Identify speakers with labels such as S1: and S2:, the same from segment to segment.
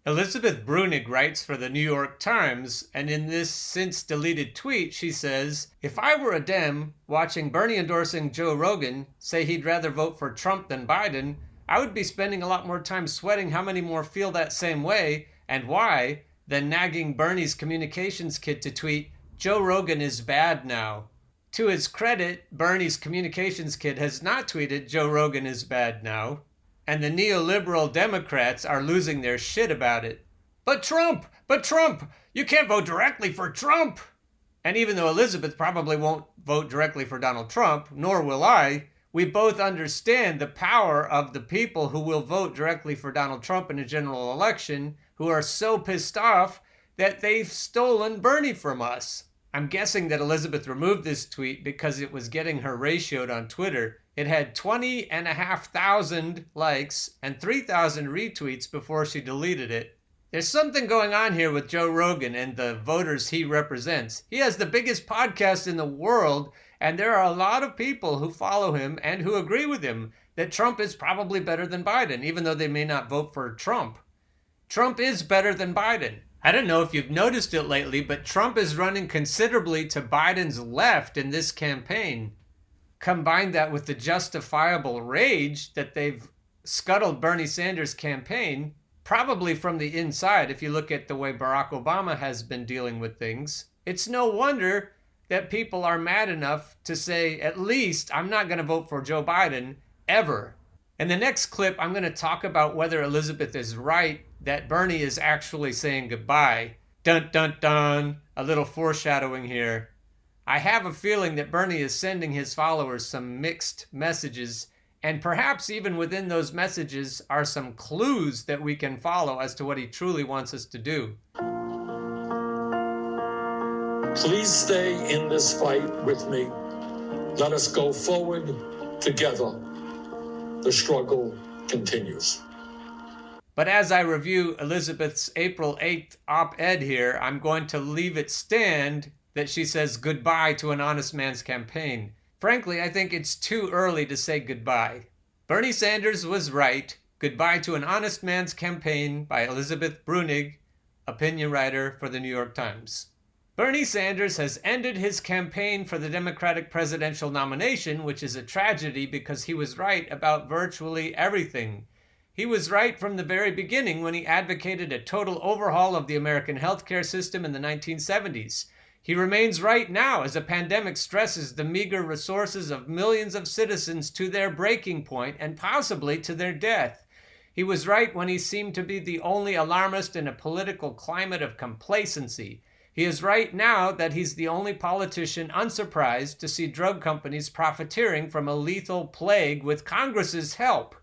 S1: Elizabeth Bruenig writes for the New York Times, and in this since-deleted tweet she says, "If I were a Dem watching Bernie endorsing Joe Rogan say he'd rather vote for Trump than Biden, I would be spending a lot more time sweating how many more feel that same way and why than nagging Bernie's communications kid to tweet, 'Joe Rogan is bad now.'" To his credit, Bernie's communications kid has not tweeted, "Joe Rogan is bad now." And the neoliberal Democrats are losing their shit about it. But Trump! You can't vote directly for Trump! And even though Elizabeth probably won't vote directly for Donald Trump, nor will I, we both understand the power of the people who will vote directly for Donald Trump in a general election, who are so pissed off that they've stolen Bernie from us. I'm guessing that Elizabeth removed this tweet because it was getting her ratioed on Twitter. It had 20,500 likes and 3,000 retweets before she deleted it. There's something going on here with Joe Rogan and the voters he represents. He has the biggest podcast in the world, and there are a lot of people who follow him and who agree with him that Trump is probably better than Biden, even though they may not vote for Trump. Trump is better than Biden. I don't know if you've noticed it lately, but Trump is running considerably to Biden's left in this campaign. Combine that with the justifiable rage that they've scuttled Bernie Sanders' campaign, probably from the inside if you look at the way Barack Obama has been dealing with things. It's no wonder that people are mad enough to say, at least I'm not going to vote for Joe Biden ever. In the next clip, I'm going to talk about whether Elizabeth is right that Bernie is actually saying goodbye. Dun dun dun, a little foreshadowing here. I have a feeling that Bernie is sending his followers some mixed messages, and perhaps even within those messages are some clues that we can follow as to what he truly wants us to do.
S2: Please stay in this fight with me. Let us go forward together. The struggle continues.
S1: But as I review Elizabeth's April 8th op-ed here, I'm going to leave it stand that she says goodbye to an honest man's campaign. Frankly, I think it's too early to say goodbye. Bernie Sanders was right. Goodbye to an honest man's campaign by Elizabeth Bruenig, opinion writer for the New York Times. Bernie Sanders has ended his campaign for the Democratic presidential nomination, which is a tragedy because he was right about virtually everything. He was right from the very beginning when he advocated a total overhaul of the American healthcare system in the 1970s. He remains right now as a pandemic stresses the meager resources of millions of citizens to their breaking point and possibly to their death. He was right when he seemed to be the only alarmist in a political climate of complacency. He is right now that he's the only politician unsurprised to see drug companies profiteering from a lethal plague with Congress's help.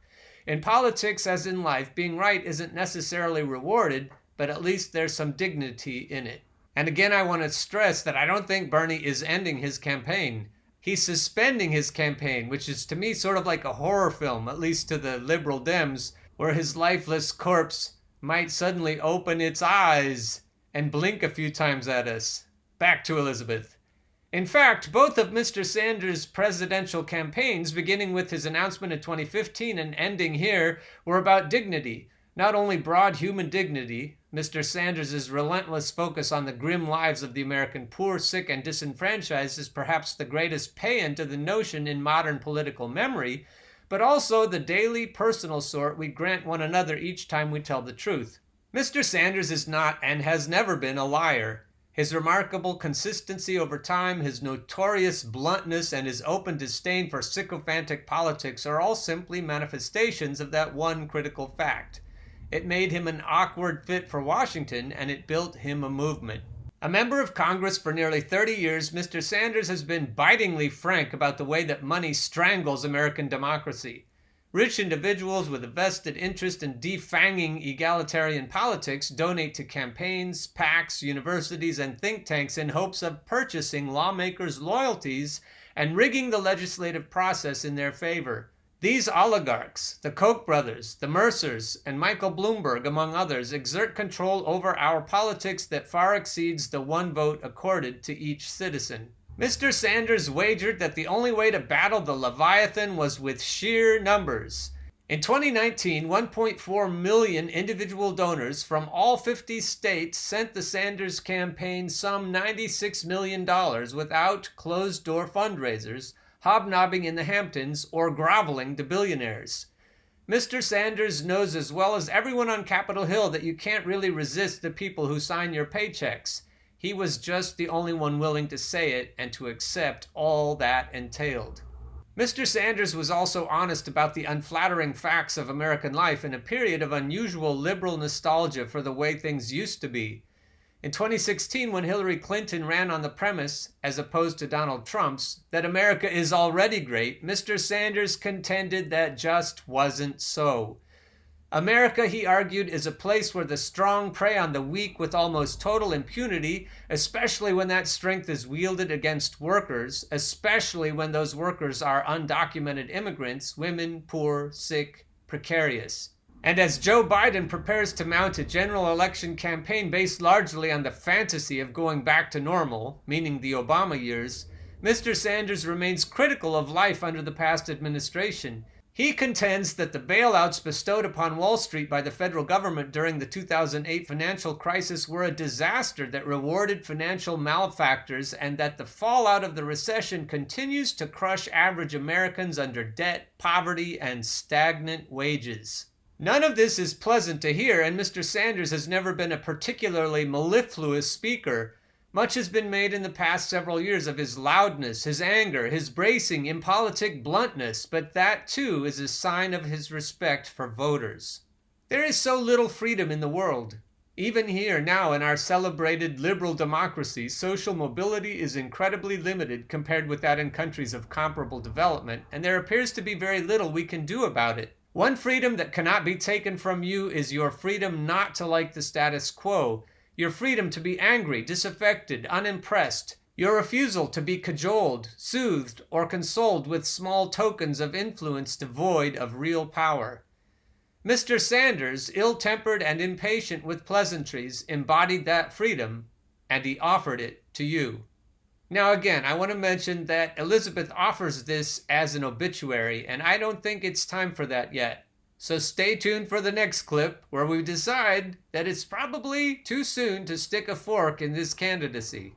S1: In politics, as in life, being right isn't necessarily rewarded, but at least there's some dignity in it. And again, I want to stress that I don't think Bernie is ending his campaign. He's suspending his campaign, which is to me sort of like a horror film, at least to the liberal Dems, where his lifeless corpse might suddenly open its eyes and blink a few times at us. Back to Elizabeth. In fact, both of Mr. Sanders' presidential campaigns, beginning with his announcement in 2015 and ending here, were about dignity. Not only broad human dignity, Mr. Sanders' relentless focus on the grim lives of the American poor, sick, and disenfranchised is perhaps the greatest paean to the notion in modern political memory, but also the daily personal sort we grant one another each time we tell the truth. Mr. Sanders is not and has never been a liar. His remarkable consistency over time, his notorious bluntness, and his open disdain for sycophantic politics are all simply manifestations of that one critical fact. It made him an awkward fit for Washington, and it built him a movement. A member of Congress for nearly 30 years, Mr. Sanders has been bitingly frank about the way that money strangles American democracy. Rich individuals with a vested interest in defanging egalitarian politics donate to campaigns, PACs, universities, and think tanks in hopes of purchasing lawmakers' loyalties and rigging the legislative process in their favor. These oligarchs, the Koch brothers, the Mercers, and Michael Bloomberg, among others, exert control over our politics that far exceeds the one vote accorded to each citizen. Mr. Sanders wagered that the only way to battle the Leviathan was with sheer numbers. In 2019, 1.4 million individual donors from all 50 states sent the Sanders campaign some $96 million without closed-door fundraisers, hobnobbing in the Hamptons, or groveling to billionaires. Mr. Sanders knows as well as everyone on Capitol Hill that you can't really resist the people who sign your paychecks. He was just the only one willing to say it and to accept all that entailed. Mr. Sanders was also honest about the unflattering facts of American life in a period of unusual liberal nostalgia for the way things used to be. In 2016, when Hillary Clinton ran on the premise, as opposed to Donald Trump's, that America is already great, Mr. Sanders contended that just wasn't so. America, he argued, is a place where the strong prey on the weak with almost total impunity, especially when that strength is wielded against workers, especially when those workers are undocumented immigrants, women, poor, sick, precarious. And as Joe Biden prepares to mount a general election campaign based largely on the fantasy of going back to normal, meaning the Obama years, Mr. Sanders remains critical of life under the past administration. He contends that the bailouts bestowed upon Wall Street by the federal government during the 2008 financial crisis were a disaster that rewarded financial malefactors, and that the fallout of the recession continues to crush average Americans under debt, poverty, and stagnant wages. None of this is pleasant to hear, and Mr. Sanders has never been a particularly mellifluous speaker. Much has been made in the past several years of his loudness, his anger, his bracing, impolitic bluntness, but that too is a sign of his respect for voters. There is so little freedom in the world. Even here now in our celebrated liberal democracy, social mobility is incredibly limited compared with that in countries of comparable development, and there appears to be very little we can do about it. One freedom that cannot be taken from you is your freedom not to like the status quo, your freedom to be angry, disaffected, unimpressed, your refusal to be cajoled, soothed, or consoled with small tokens of influence devoid of real power. Mr. Sanders, ill-tempered and impatient with pleasantries, embodied that freedom, and he offered it to you. Now again, I want to mention that Elizabeth offers this as an obituary, and I don't think it's time for that yet. So stay tuned for the next clip, where we decide that it's probably too soon to stick a fork in this candidacy.